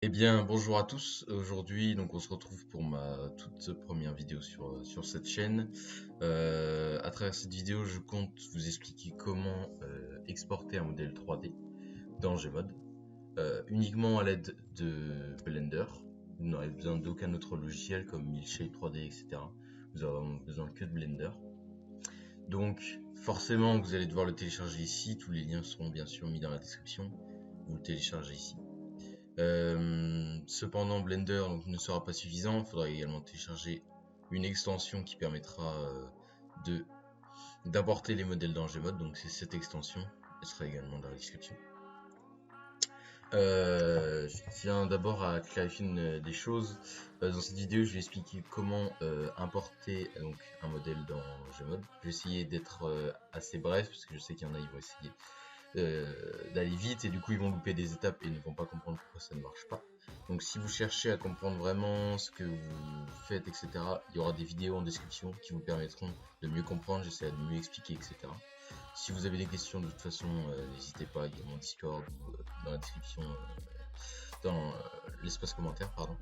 Eh bien, bonjour à tous. Aujourd'hui, donc, on se retrouve pour ma toute première vidéo sur cette chaîne. À travers cette vidéo, je compte vous expliquer comment exporter un modèle 3D dans Gmod, uniquement à l'aide de Blender. Vous n'aurez besoin d'aucun autre logiciel comme Milkshake 3D, etc. Vous aurez besoin que de Blender. Donc, forcément, vous allez devoir le télécharger ici. Tous les liens seront bien sûr mis dans la description. Vous le téléchargez ici. Cependant, Blender donc, ne sera pas suffisant. Il faudra également télécharger une extension qui permettra d'apporter les modèles dans Gmod. Donc c'est cette extension. Elle sera également dans la description. Je tiens d'abord à clarifier des choses. Dans cette vidéo, je vais expliquer comment importer donc, un modèle dans Gmod. Je vais essayer d'être assez bref parce que je sais qu'il y en a, ils vont essayer d'aller vite et du coup ils vont louper des étapes et ne vont pas comprendre pourquoi ça ne marche pas. Donc si vous cherchez à comprendre vraiment ce que vous faites, etc., il y aura des vidéos en description qui vous permettront de mieux comprendre, j'essaierai de mieux expliquer, etc. Si vous avez des questions, de toute façon, n'hésitez pas, il y a mon Discord ou dans la description, dans l'espace commentaire, pardon.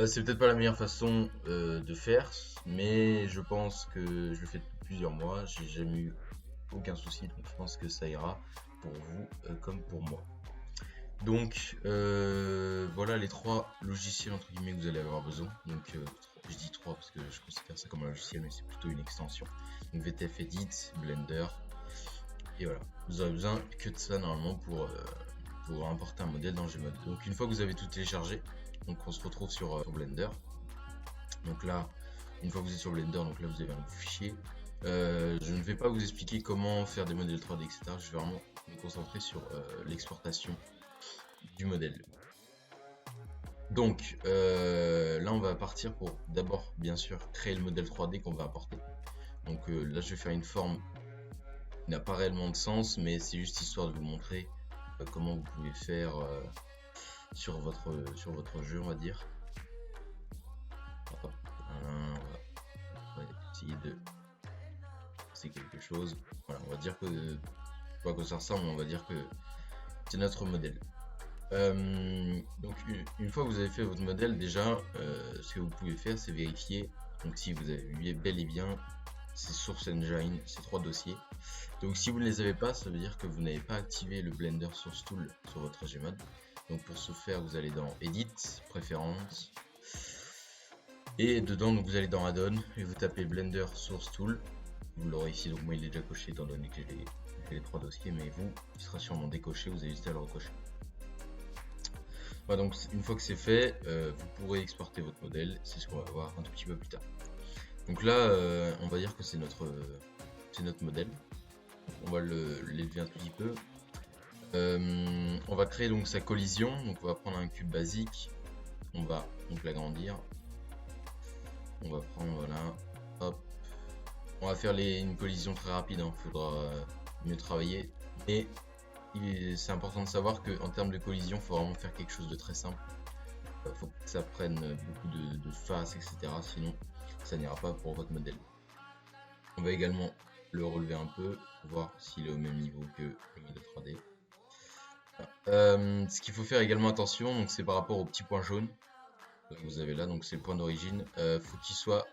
C'est peut-être pas la meilleure façon de faire, mais je pense que je le fais depuis plusieurs mois, j'ai jamais eu aucun souci, donc je pense que ça ira pour vous comme pour moi. Donc voilà les trois logiciels entre guillemets que vous allez avoir besoin. Donc je dis trois parce que je considère ça comme un logiciel, mais c'est plutôt une extension. Donc VTF Edit, Blender, et voilà. Vous aurez besoin que de ça normalement pour importer un modèle dans Gmod. Donc une fois que vous avez tout téléchargé, donc on se retrouve sur Blender. Donc là, une fois que vous êtes sur Blender, donc là vous avez un fichier. Je ne vais pas vous expliquer comment faire des modèles 3D, etc. Je vais vraiment me concentrer sur l'exportation du modèle. Donc là on va partir pour d'abord bien sûr créer le modèle 3D qu'on va importer. Donc là je vais faire une forme qui n'a pas réellement de sens, mais c'est juste histoire de vous montrer comment vous pouvez faire sur votre jeu, on va dire. On va essayer de c'est quelque chose. Voilà, on va dire que pas à quoi ça ressemble, on va dire que c'est notre modèle. Donc une fois que vous avez fait votre modèle, déjà ce que vous pouvez faire c'est vérifier donc si vous avez bel et bien ces Source Engine, ces trois dossiers. Donc si vous ne les avez pas, ça veut dire que vous n'avez pas activé le Blender Source Tool sur votre Gmod. Donc pour ce faire, vous allez dans Edit, Préférences, et dedans donc, vous allez dans Add-on et vous tapez Blender Source Tool. Vous l'aurez ici, donc moi il est déjà coché étant donné que j'ai les trois dossiers, mais vous, il sera sûrement décoché, vous avez juste à le recocher. Voilà, donc une fois que c'est fait, vous pourrez exporter votre modèle, c'est ce qu'on va voir un tout petit peu plus tard. Donc là, on va dire que c'est notre modèle. On va l'élever un tout petit peu. On va créer donc sa collision, donc on va prendre un cube basique, on va donc l'agrandir. On va prendre, voilà, hop. On va faire une collision très rapide, hein. Faudra mieux travailler. Mais c'est important de savoir qu'en termes de collision, il faut vraiment faire quelque chose de très simple. Faut que ça prenne beaucoup de faces, etc. Sinon, ça n'ira pas pour votre modèle. On va également le relever un peu, voir s'il est au même niveau que le modèle 3D. Ce qu'il faut faire également attention, donc c'est par rapport au petit point jaune que vous avez là, donc c'est le point d'origine. Faut qu'il soit,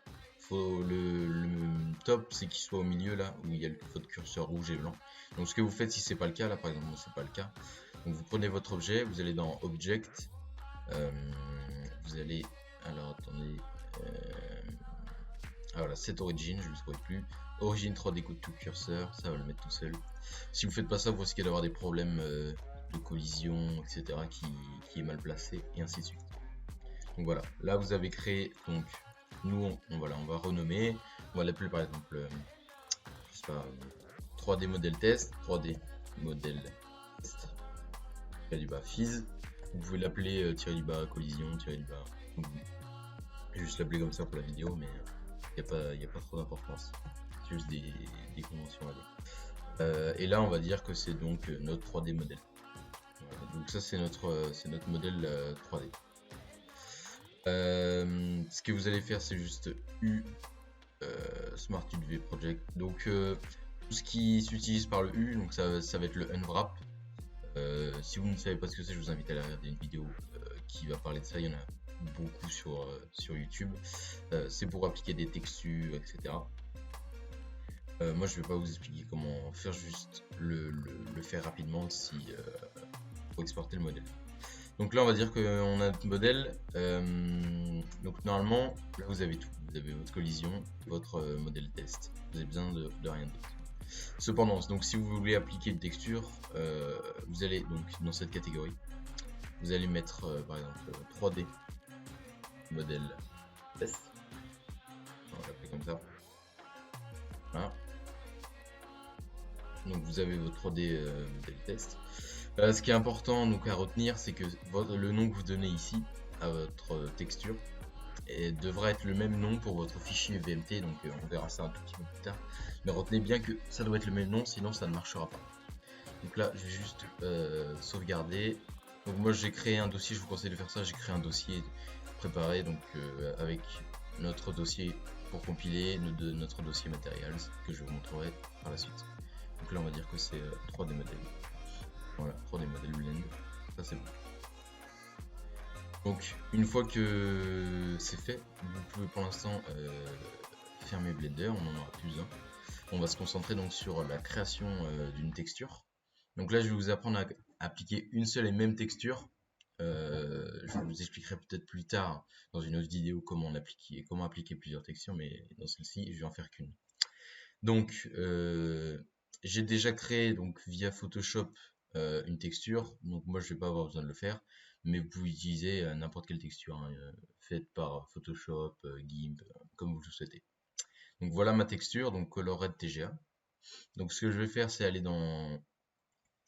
le top, c'est qu'il soit au milieu là où il y a votre curseur rouge et blanc. Donc ce que vous faites si c'est pas le cas, là par exemple, c'est pas le cas. Donc vous prenez votre objet, vous allez dans Object, vous allez, alors attendez, voilà, Set Origin, je ne le trouvais plus. Origine 3D Code to Cursor, ça va le mettre tout seul. Si vous faites pas ça, vous risquez d'avoir des problèmes de collision, etc. qui est mal placé, et ainsi de suite. Donc voilà, là vous avez créé, donc nous on va renommer, on va l'appeler par exemple, je sais pas, 3D modèle test, 3D modèle test, tiré du bas Fizz. Vous pouvez l'appeler tiré du bas collision, tiré du bas. Je vais juste l'appeler comme ça pour la vidéo, mais il n'y a pas trop d'importance. C'est juste des conventions à dire. Et là on va dire que c'est donc notre 3D modèle. Voilà, donc ça c'est notre modèle 3D. Ce que vous allez faire c'est juste U Smart UV Project. Donc tout ce qui s'utilise par le U, donc ça va être le unwrap. Si vous ne savez pas ce que c'est, je vous invite à aller regarder une vidéo qui va parler de ça. Il y en a beaucoup sur YouTube. C'est pour appliquer des textures, etc. Moi, je vais pas vous expliquer comment faire, juste le faire rapidement pour exporter le modèle. Donc là, on va dire qu'on a notre modèle. Donc normalement, là, vous avez tout. Vous avez votre collision, votre modèle test. Vous avez besoin de rien d'autre. Cependant, donc si vous voulez appliquer une texture, vous allez donc dans cette catégorie, vous allez mettre par exemple 3D modèle test. On va l'appeler comme ça. Voilà. Donc vous avez votre 3D modèle test. Ce qui est important donc à retenir, c'est que le nom que vous donnez ici à votre texture devra être le même nom pour votre fichier VMT. Donc on verra ça un tout petit peu plus tard. Mais retenez bien que ça doit être le même nom, sinon ça ne marchera pas. Donc là, je vais juste sauvegarder. Donc moi, j'ai créé un dossier. Je vous conseille de faire ça. J'ai créé un dossier préparé, donc avec notre dossier pour compiler notre dossier Materials que je vous montrerai par la suite. Donc là, on va dire que c'est 3D modèle. Voilà, 3D modèle blend. Ça c'est bon. Donc une fois que c'est fait, vous pouvez pour l'instant fermer Blender. On en aura plus un. On va se concentrer donc sur la création d'une texture. Donc là, je vais vous apprendre à appliquer une seule et même texture. Je vous expliquerai peut-être plus tard dans une autre vidéo comment appliquer plusieurs textures, mais dans celle-ci, je vais en faire qu'une. Donc, j'ai déjà créé donc via Photoshop une texture. Donc moi, je vais pas avoir besoin de le faire, mais vous pouvez utiliser n'importe quelle texture faite par Photoshop, GIMP, comme vous le souhaitez. Donc voilà ma texture, donc Colored TGA. Donc ce que je vais faire, c'est aller dans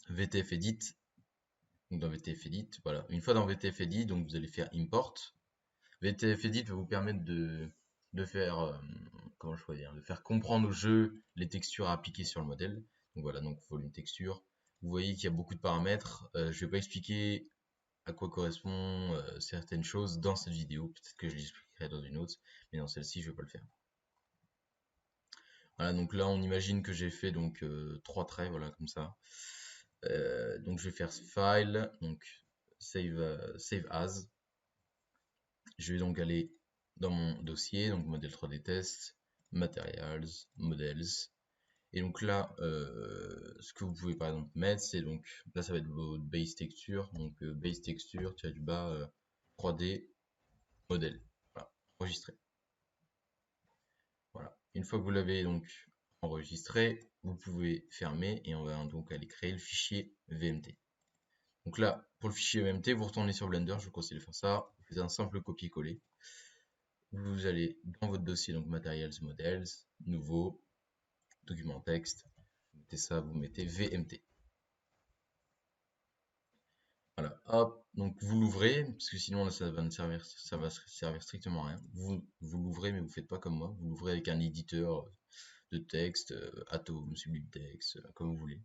VTF Edit. Donc dans VTF Edit, voilà. Une fois dans VTF Edit, donc vous allez faire Import. VTF Edit va vous permettre de faire, comment choisir, de faire comprendre au jeu les textures à appliquer sur le modèle. Donc voilà, donc volume texture. Vous voyez qu'il y a beaucoup de paramètres. Je vais pas expliquer à quoi correspond certaines choses dans cette vidéo. Peut-être que je l'expliquerai dans une autre, mais dans celle-ci, je vais pas le faire. Voilà, donc là, on imagine que j'ai fait donc 3 traits, voilà, comme ça. Donc je vais faire File, donc Save As. Je vais donc aller dans mon dossier, donc modèle 3D Test, Materials, Models. Et donc là, ce que vous pouvez par exemple mettre, c'est donc, là ça va être votre base texture, donc base texture, tiré du bas, 3D, modèle. Voilà, enregistré. Voilà. Une fois que vous l'avez donc enregistré, vous pouvez fermer et on va donc aller créer le fichier VMT. Donc là, pour le fichier VMT, vous retournez sur Blender, je vous conseille de faire ça. Vous faites un simple copier-coller. Vous allez dans votre dossier, donc Materials, Models, Nouveau, Document Texte. Vous mettez ça, vous mettez VMT. Voilà, hop, donc vous l'ouvrez, parce que sinon ça va servir strictement à rien. Vous l'ouvrez, mais vous faites pas comme moi. Vous l'ouvrez avec un éditeur de texte, Atom, Sublime Text, comme vous voulez.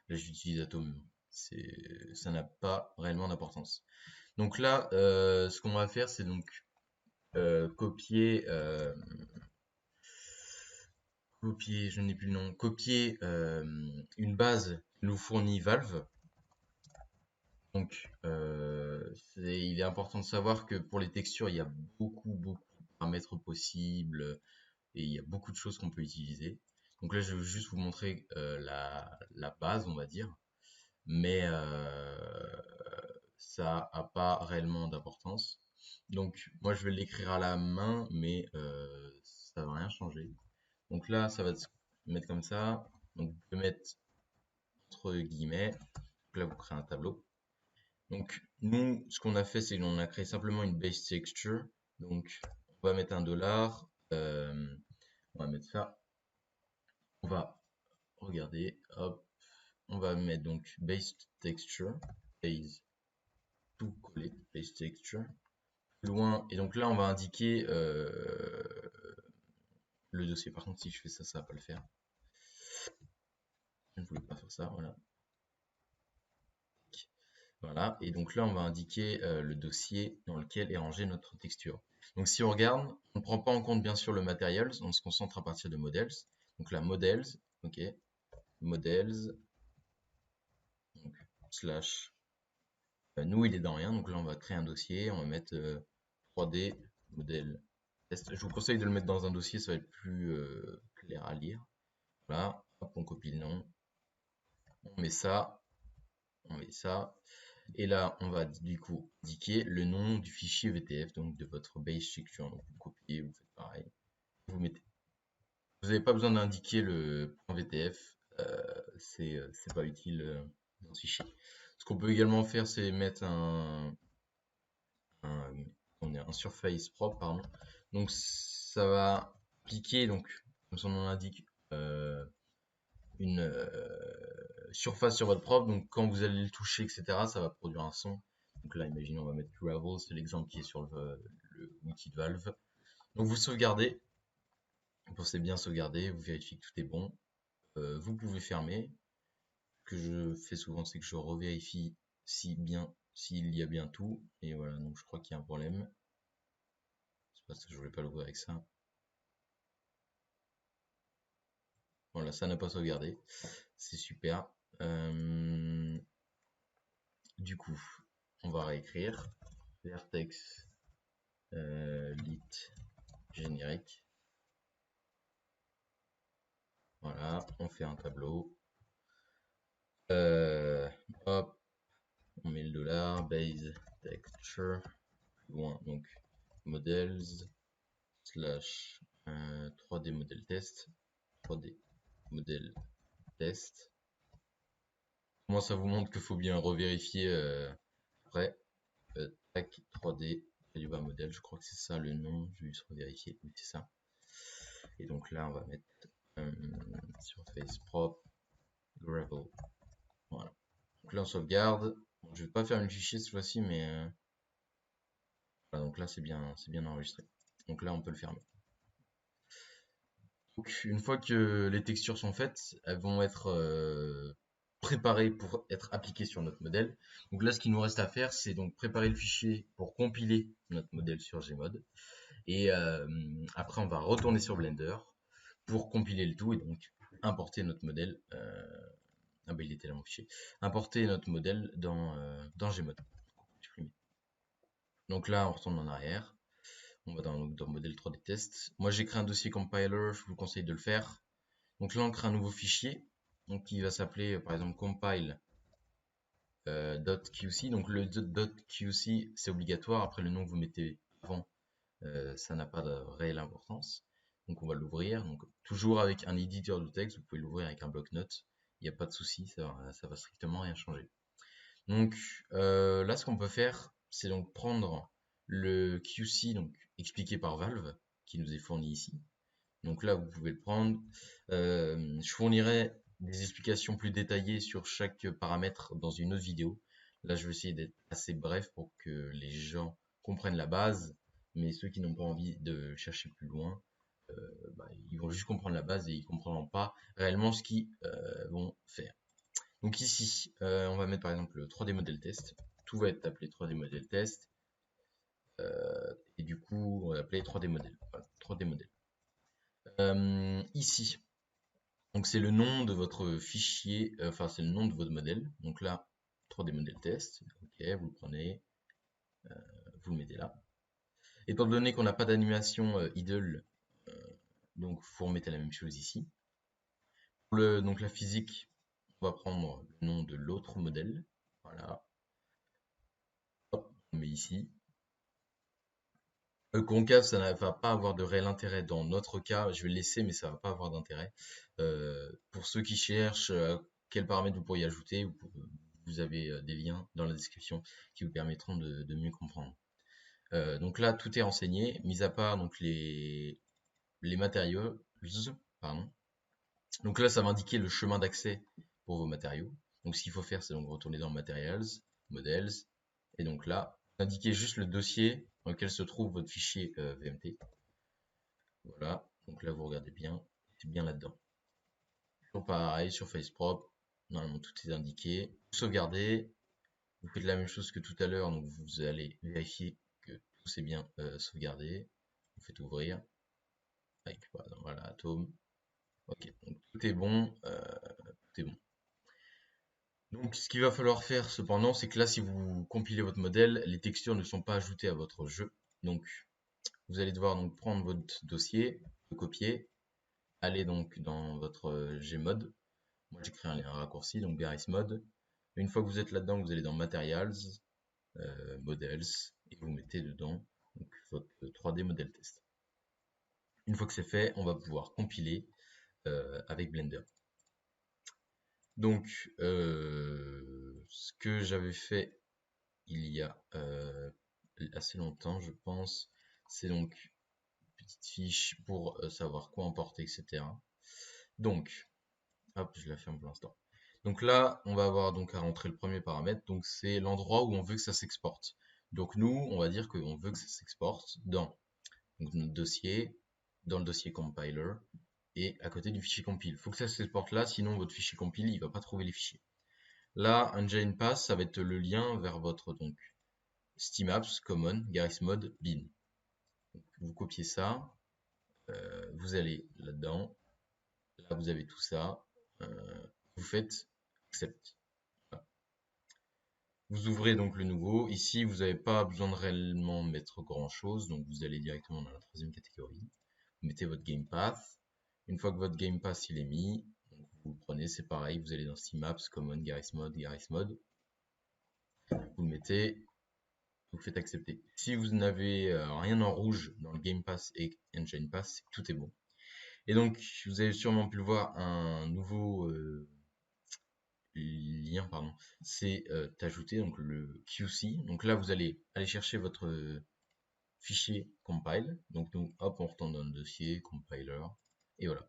Là, j'utilise Atom. Ça n'a pas réellement d'importance. Donc là, ce qu'on va faire, c'est donc copier, je n'ai plus le nom, copier une base que nous fournit Valve. Donc, il est important de savoir que pour les textures, il y a beaucoup de paramètres possibles et il y a beaucoup de choses qu'on peut utiliser. Donc là, je vais juste vous montrer la base, on va dire, mais ça n'a pas réellement d'importance. Donc, moi, je vais l'écrire à la main, mais ça va rien changer. Donc là, ça va se mettre comme ça. Donc, vous pouvez mettre entre guillemets. Donc là, vous créez un tableau. Donc, nous, ce qu'on a fait, c'est qu'on a créé simplement une base texture. Donc, on va mettre un $. On va mettre ça. On va regarder. Hop. On va mettre donc base texture. Base tout coller. Base texture. Plus loin. Et donc là, on va indiquer le dossier. Par contre, si je fais ça, ça va pas le faire. Je ne voulais pas faire ça. Voilà. Voilà, et donc là on va indiquer le dossier dans lequel est rangée notre texture. Donc si on regarde, on ne prend pas en compte bien sûr le materials, on se concentre à partir de models. Donc là models, ok, models, donc slash nous il est dans rien, donc là on va créer un dossier, on va mettre 3D modèle test. Je vous conseille de le mettre dans un dossier, ça va être plus clair à lire. Voilà, hop, on copie le nom, on met ça, et là on va du coup indiquer le nom du fichier VTF, donc de votre base structure. Donc vous copiez, vous faites pareil, vous mettez. Vous n'avez pas besoin d'indiquer le .vtf, c'est pas utile dans ce fichier. Ce qu'on peut également faire, c'est mettre un surface propre, pardon. Donc ça va appliquer, donc comme son nom l'indique, une surface sur votre prop. Donc quand vous allez le toucher, etc., ça va produire un son. Donc là, imaginons, on va mettre gravel, c'est l'exemple qui est sur le wiki de Valve. Donc vous sauvegardez, vous pensez bien sauvegarder, vous vérifiez que tout est bon. Vous pouvez fermer. Ce que je fais souvent, c'est que je revérifie s'il y a bien tout. Et voilà, donc je crois qu'il y a un problème. C'est parce que je voulais pas l'ouvrir avec ça. Voilà, ça n'a pas sauvegardé. C'est super. Du coup, on va réécrire vertex lit générique. Voilà, on fait un tableau. Hop, on met le dollar, base texture, plus loin, donc models slash 3D model test, 3D model test. Moi, ça vous montre qu'il faut bien revérifier après. Tac, 3D Deriva model, je crois que c'est ça le nom, je vais juste revérifier, oui, c'est ça. Et donc là, on va mettre surface prop gravel. Voilà. Donc là, on sauvegarde. Bon, je vais pas faire une fichier cette fois-ci, mais voilà, donc là, c'est bien enregistré. Donc là, on peut le fermer. Donc, une fois que les textures sont faites, elles vont être préparées pour être appliquées sur notre modèle. Donc là, ce qu'il nous reste à faire, c'est donc préparer le fichier pour compiler notre modèle sur Gmod. Et après, on va retourner sur Blender pour compiler le tout et donc importer notre modèle. Ah bah il était là mon fichier. Importer notre modèle dans Gmod. Donc là, on retourne en arrière. On va dans modèle 3D test. Moi, j'ai créé un dossier compiler, je vous conseille de le faire. Donc là, on crée un nouveau fichier, donc qui va s'appeler par exemple compile .qc. Donc le .qc, c'est obligatoire. Après, le nom que vous mettez avant, ça n'a pas de réelle importance. Donc on va l'ouvrir. Donc toujours avec un éditeur de texte, vous pouvez l'ouvrir avec un bloc-notes. Il n'y a pas de souci, ça va strictement rien changer. Donc là, ce qu'on peut faire, c'est donc prendre le QC, donc expliqué par Valve, qui nous est fourni ici. Donc là, vous pouvez le prendre. Je fournirai des explications plus détaillées sur chaque paramètre dans une autre vidéo. Là, je vais essayer d'être assez bref pour que les gens comprennent la base, mais ceux qui n'ont pas envie de chercher plus loin, ils vont juste comprendre la base et ils ne comprendront pas réellement ce qu'ils vont faire. Donc ici, on va mettre par exemple le 3D model test. Tout va être appelé 3D model test. Et du coup, on va l'appeler 3D model. Voilà, 3D model. Ici, donc c'est le nom de votre fichier, enfin c'est le nom de votre modèle. Donc là, 3D model test. Ok, vous le prenez, vous le mettez là. Étant donné qu'on n'a pas d'animation idle, donc vous remettez la même chose ici. Pour donc la physique, on va prendre le nom de l'autre modèle. Voilà. Hop, on met ici. Concave, ça ne va pas avoir de réel intérêt dans notre cas. Je vais le laisser, mais ça va pas avoir d'intérêt. Pour ceux qui cherchent quels paramètres vous pourriez ajouter, vous avez des liens dans la description qui vous permettront de mieux comprendre. Donc là, tout est renseigné, mis à part donc les matériaux. Pardon. Donc là, ça va indiquer le chemin d'accès pour vos matériaux. Donc ce qu'il faut faire, c'est donc retourner dans Materials, Models, et donc là, indiquer juste le dossier dans lequel se trouve votre fichier VMT. Voilà, donc là vous regardez bien, c'est bien là-dedans. Toujours pareil sur FaceProp, normalement tout est indiqué. Vous sauvegardez, vous faites la même chose que tout à l'heure, donc vous allez vérifier que tout c'est bien sauvegardé. Vous faites ouvrir, avec voilà, Atom. Ok, donc tout est bon, tout est bon. Donc, ce qu'il va falloir faire cependant, c'est que là, si vous compilez votre modèle, les textures ne sont pas ajoutées à votre jeu. Donc, vous allez devoir donc prendre votre dossier, le copier, aller donc dans votre Gmod. Moi, j'ai créé un raccourci, donc Garry's Mod. Une fois que vous êtes là-dedans, vous allez dans Materials, Models, et vous mettez dedans donc, votre 3D Model Test. Une fois que c'est fait, on va pouvoir compiler avec Blender. Donc, ce que j'avais fait il y a assez longtemps, je pense, c'est donc une petite fiche pour savoir quoi emporter, etc. Donc, hop, je la ferme pour l'instant. Donc là, on va avoir donc à rentrer le premier paramètre, donc c'est l'endroit où on veut que ça s'exporte. Donc nous, on va dire qu'on veut que ça s'exporte dans donc, notre dossier, dans le dossier compiler, et à côté du fichier compile. Il faut que ça s'exporte là, sinon votre fichier compile, il va pas trouver les fichiers. Là, Engine Pass, ça va être le lien vers votre donc Steam Apps, Common, Garry's Mod, Bin. Donc, vous copiez ça, vous allez là-dedans, là vous avez tout ça, vous faites Accept. Voilà. Vous ouvrez donc le nouveau. Ici, vous n'avez pas besoin de réellement mettre grand chose, donc vous allez directement dans la troisième catégorie. Vous mettez votre Game Path. Une fois que votre Game Path il est mis, donc vous le prenez, c'est pareil, vous allez dans Steam Apps, Common, Garry's Mod, vous le mettez, vous faites accepter. Si vous n'avez rien en rouge dans le Game Pass et Engine Pass, tout est bon. Et donc, vous avez sûrement pu le voir, un nouveau lien, pardon, c'est ajouter donc le QC. Donc là, vous allez aller chercher votre fichier compile. Donc, hop, on retourne dans le dossier compiler et voilà.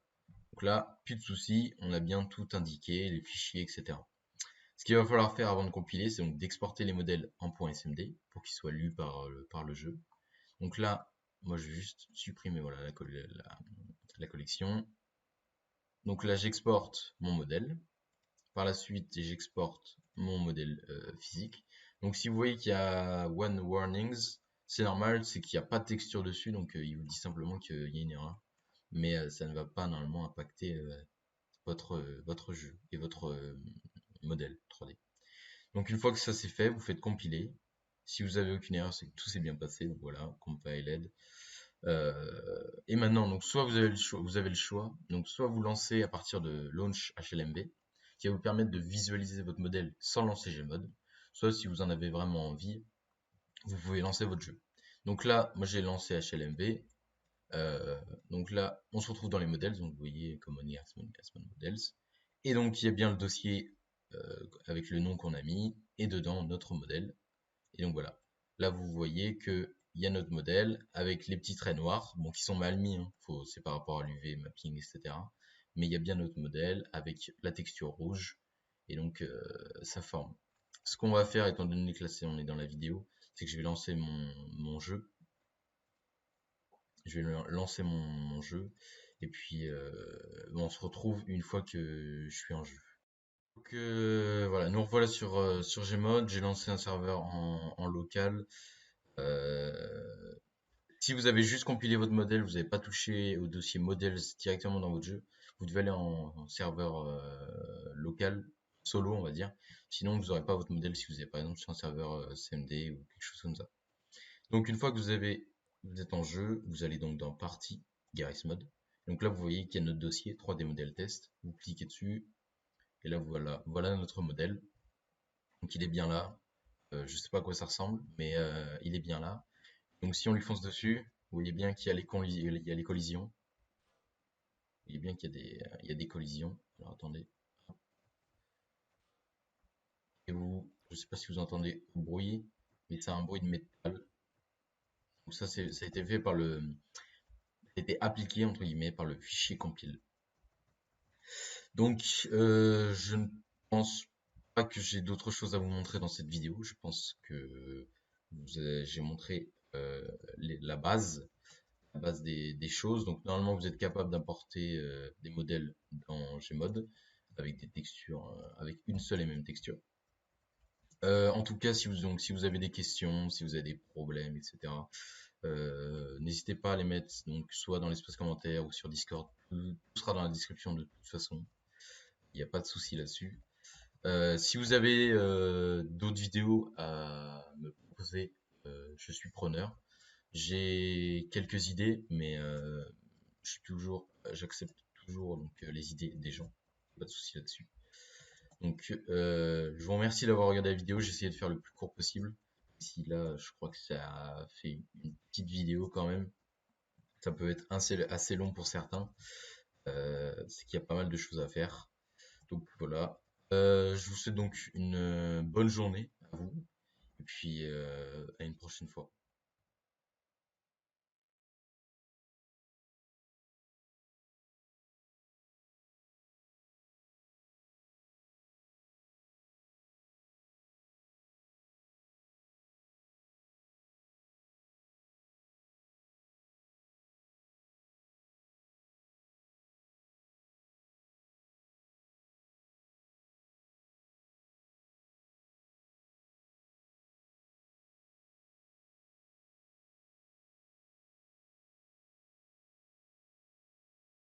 Donc là, plus de soucis, on a bien tout indiqué, les fichiers, etc. Ce qu'il va falloir faire avant de compiler, c'est donc d'exporter les modèles en .smd pour qu'ils soient lus par le jeu. Donc là, moi je vais juste supprimer voilà, la collection. Donc là, j'exporte mon modèle. Par la suite, j'exporte mon modèle physique. Donc si vous voyez qu'il y a one warnings, c'est normal, c'est qu'il n'y a pas de texture dessus, donc il vous dit simplement qu'il y a une erreur. Mais ça ne va pas normalement impacter votre jeu et votre modèle 3D. Donc une fois que ça c'est fait, vous faites compiler. Si vous avez aucune erreur, c'est que tout s'est bien passé. Donc voilà, compiled. Et maintenant, donc soit vous avez le choix, donc soit vous lancez à partir de Launch HLMB, qui va vous permettre de visualiser votre modèle sans lancer Gmod. Soit si vous en avez vraiment envie, vous pouvez lancer votre jeu. Donc là, moi j'ai lancé HLMB. Donc là, on se retrouve dans les modèles. Donc vous voyez Common Yardsman Models. Et donc il y a bien le dossier avec le nom qu'on a mis et dedans notre modèle. Et donc voilà. Là vous voyez que il y a notre modèle avec les petits traits noirs, bon qui sont mal mis, hein. C'est par rapport à l'UV mapping, etc. Mais il y a bien notre modèle avec la texture rouge et donc ça forme. Ce qu'on va faire, étant donné que là on est dans la vidéo, c'est que je vais lancer mon jeu. Je vais lancer mon jeu et puis on se retrouve une fois que je suis en jeu. Donc voilà, nous revoilà sur Gmod. J'ai lancé un serveur en local. Si vous avez juste compilé votre modèle, vous n'avez pas touché au dossier models directement dans votre jeu, vous devez aller en serveur local, solo on va dire. Sinon vous n'aurez pas votre modèle si vous êtes par exemple sur un serveur CMD ou quelque chose comme ça. Donc une fois que vous êtes en jeu, vous allez donc dans Partie, Garry's Mod. Donc là vous voyez qu'il y a notre dossier 3D modèle test. Vous cliquez dessus et là voilà notre modèle. Donc il est bien là. Je sais pas à quoi ça ressemble, mais il est bien là. Donc si on lui fonce dessus, vous voyez bien qu'il y a les collisions. Vous voyez bien il y a des collisions. Alors attendez. Et je sais pas si vous entendez le bruit, mais c'est un bruit de métal. Donc ça a été fait ça a été appliqué entre guillemets par le fichier compile. Donc je ne pense pas que j'ai d'autres choses à vous montrer dans cette vidéo. Je pense que j'ai montré la base des choses. Donc normalement vous êtes capable d'importer des modèles dans Gmod avec des textures, avec une seule et même texture. En tout cas, si vous avez des questions, si vous avez des problèmes, etc., n'hésitez pas à les mettre donc soit dans l'espace commentaire ou sur Discord. Tout sera dans la description de toute façon. Il n'y a pas de souci là-dessus. Si vous avez d'autres vidéos à me proposer, je suis preneur. J'ai quelques idées, mais j'accepte toujours donc les idées des gens. Pas de souci là-dessus. Donc, je vous remercie d'avoir regardé la vidéo. J'ai essayé de faire le plus court possible. Ici, là, je crois que ça a fait une petite vidéo quand même. Ça peut être assez long pour certains. C'est qu'il y a pas mal de choses à faire. Donc voilà. Je vous souhaite donc une bonne journée à vous. Et puis à une prochaine fois.